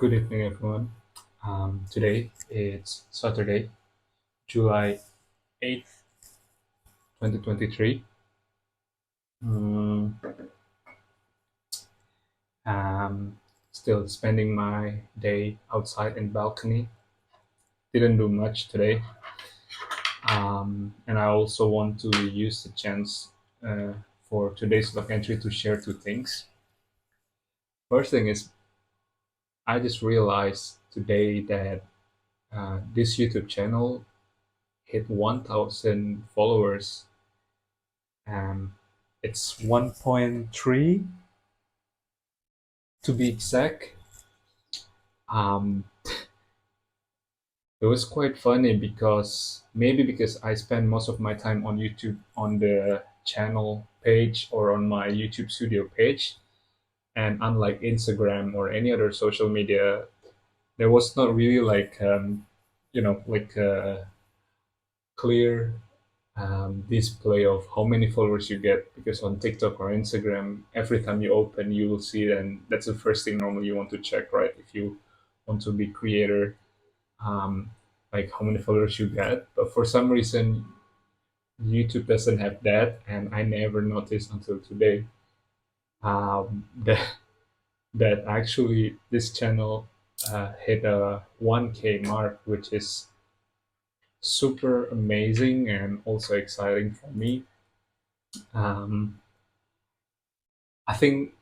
Good evening, everyone. Today it's Saturday, July 8th, 2023. Mm, um, Still spending my day outside in balcony. Didn't do much today. And I also want to use the chance uh, for today's log entry to share two things. First thing is, I just realized today that this YouTube channel hit 1,000 followers. Um, it's 1.3 to be exact. Um, it was quite funny because maybe because I spend most of my time on YouTube on the channel page or on my YouTube studio page, and unlike Instagram or any other social media, there was not really like a clear display of how many followers you get, because on TikTok or Instagram, every time you open, you will see it, and that's the first thing normally you want to check, right? If you want to be creator, um, like how many followers you get. But for some reason, YouTube doesn't have that, and I never noticed until today that actually this channel hit a 1K mark, which is super amazing and also exciting for me. Um, I think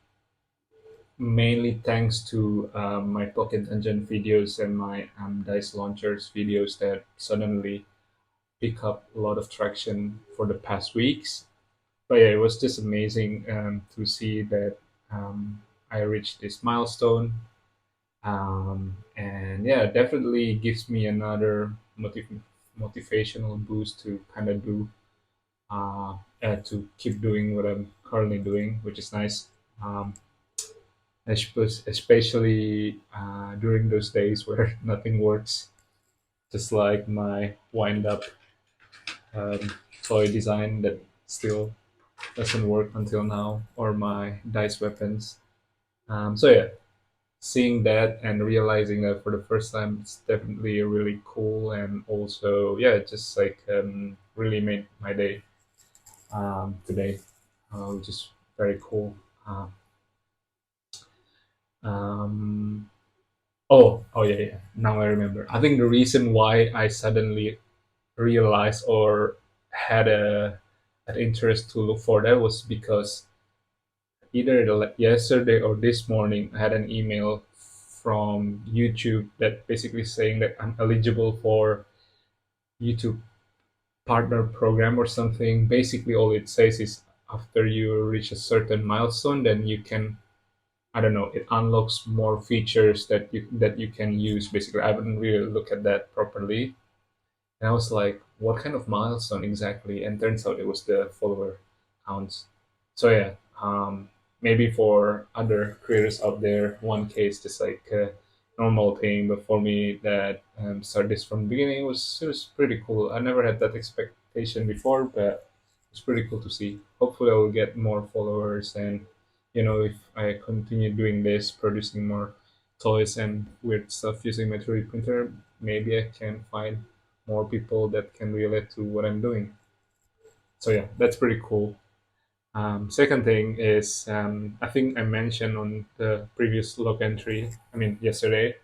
mainly thanks to my Pocket Dungeon videos and my Dice Launchers videos that suddenly pick up a lot of traction for the past weeks. But yeah, it was just amazing to see that I reached this milestone. And yeah, definitely gives me another motivational boost to kind of do, to keep doing what I'm currently doing, which is nice. Um, I suppose, especially during those days where nothing works, just like my wind up um, toy design that still doesn't work until now, or my dice weapons. So yeah, seeing that and realizing that for the first time, it's definitely really cool, and also yeah, it just like really made my day today, which is very cool. Um, um, oh yeah, yeah. Now I remember. I think the reason why I suddenly realized or had an interest to look for that was because either yesterday or this morning I had an email from YouTube that basically saying that I'm eligible for YouTube partner program or something. Basically, all it says is after you reach a certain milestone, then you can, I don't know, it unlocks more features that you can use. Basically, I haven't really looked at that properly, and I was like, what kind of milestone exactly? And turns out it was the follower counts. So yeah, maybe for other creators out there, 1K is just like a normal thing. But for me, that started this from the beginning, it was pretty cool. I never had that expectation before, but it's pretty cool to see. Hopefully, I will get more followers, and if I continue doing this, producing more toys and weird stuff using my 3D printer, maybe I can find more people that can relate to what I'm doing. So yeah, that's pretty cool. Second thing is, I think I mentioned on the previous log entry, I mean yesterday,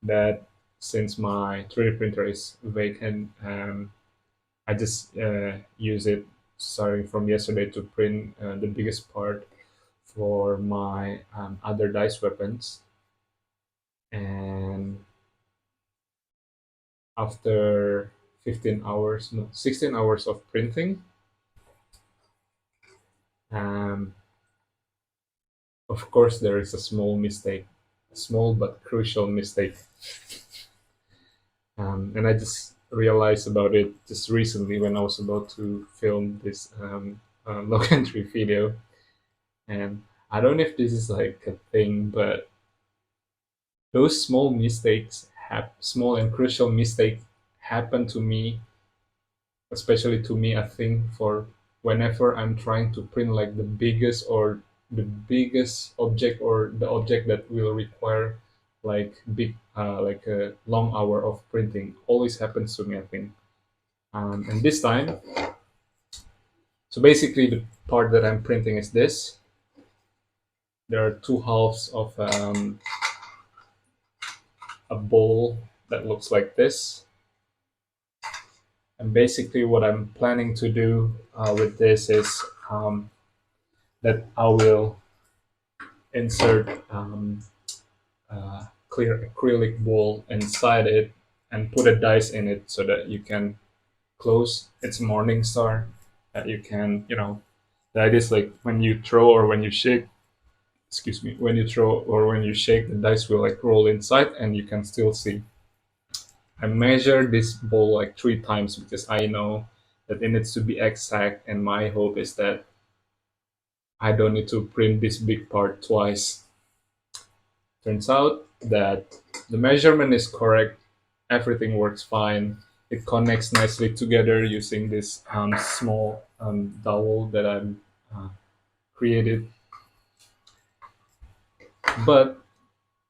that since my 3D printer is vacant, I just use it starting from yesterday to print the biggest part for my other dice weapons. And after 15 hours, no, 16 hours of printing, um, of course, there is a small mistake, a small but crucial mistake. And I just realized about it just recently when I was about to film this log entry video. And I don't know if this is like a thing, but those small mistakes small and crucial mistakes happen to me, especially to me, I think, for whenever I'm trying to print like the biggest object, or the object that will require like big, like a long hour of printing. Always happens to me, I think. And this time, so basically the part that I'm printing is this. There are two halves of a bowl that looks like this. And basically, what I'm planning to do with this is that I will insert clear acrylic bowl inside it and put a dice in it so that you can close its morning star. That you can, the idea is like when you throw or when you shake, excuse me, when you throw or when you shake, the dice will like roll inside and you can still see. I measured this bowl like 3 times because I know that it needs to be exact, and my hope is that I don't need to print this big part twice. Turns out that the measurement is correct, everything works fine. It connects nicely together using this small dowel that I'm uh, created. But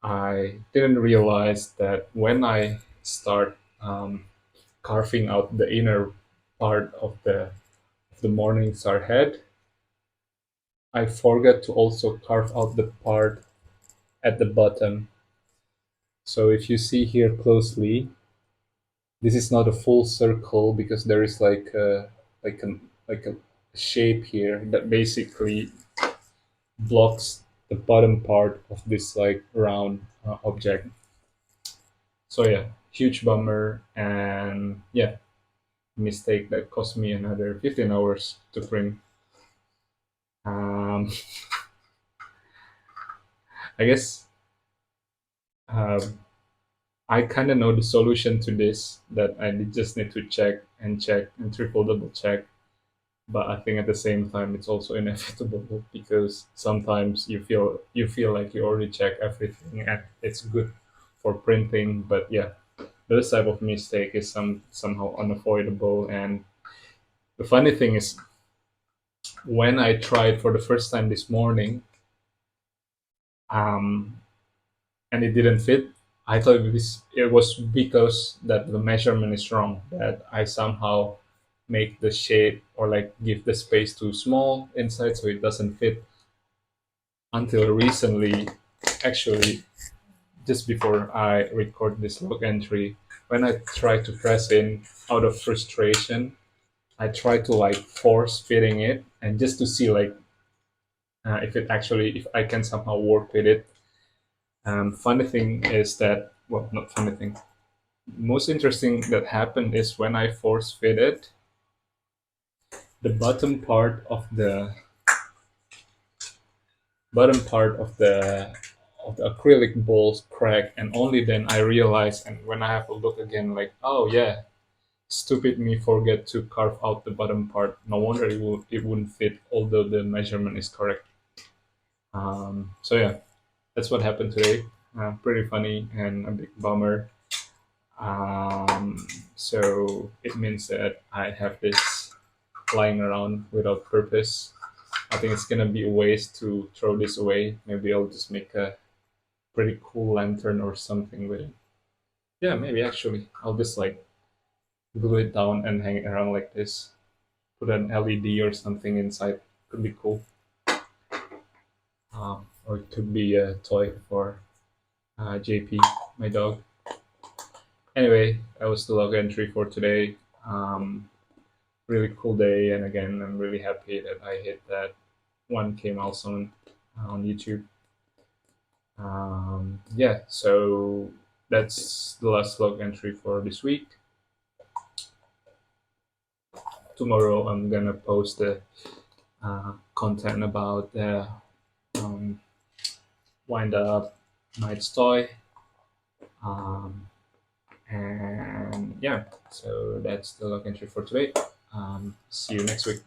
I didn't realize that when I start carving out the inner part of the morning star head, I forgot to also carve out the part at the bottom. So if you see here closely, this is not a full circle because there is like a like a shape here that basically blocks the bottom part of this like round object. So yeah, huge bummer, and yeah, mistake that cost me another 15 hours to print. Um, I guess um, I kind of know the solution to this, that I just need to check and triple double check. But I think at the same time it's also inevitable because sometimes you feel like you already check everything and it's good for printing. But yeah, this type of mistake is somehow unavoidable. And the funny thing is, when I tried for the first time this morning, um, and it didn't fit, I thought it was because that the measurement is wrong. That I somehow make the shape or like give the space too small inside so it doesn't fit. Until recently, actually, just before I record this log entry, when I try to press in out of frustration, I try to like force fitting it and just to see like if I can somehow work with it. Funny thing is that, well, not funny thing. Most interesting that happened is when I force fit it, the bottom part of the acrylic balls crack, and only then I realize. And when I have a look again, like, oh yeah, stupid me forget to carve out the bottom part. No wonder it wouldn't fit, although the measurement is correct. So yeah, that's what happened today. Pretty funny and a big bummer. So it means that I have this lying around without purpose. I think it's gonna be a waste to throw this away. Maybe I'll just make a pretty cool lantern or something with it. Yeah, maybe actually. I'll just like glue it down and hang it around like this. Put an LED or something inside. Could be cool. Or it could be a toy for JP, my dog. Anyway, that was the log entry for today. Really cool day, and again, I'm really happy that I hit that 1K milestone on YouTube. Yeah, so that's the last log entry for this week. Tomorrow, I'm gonna post the content about the um, wind up night's toy. Um, and yeah, so that's the log entry for today. See you next week.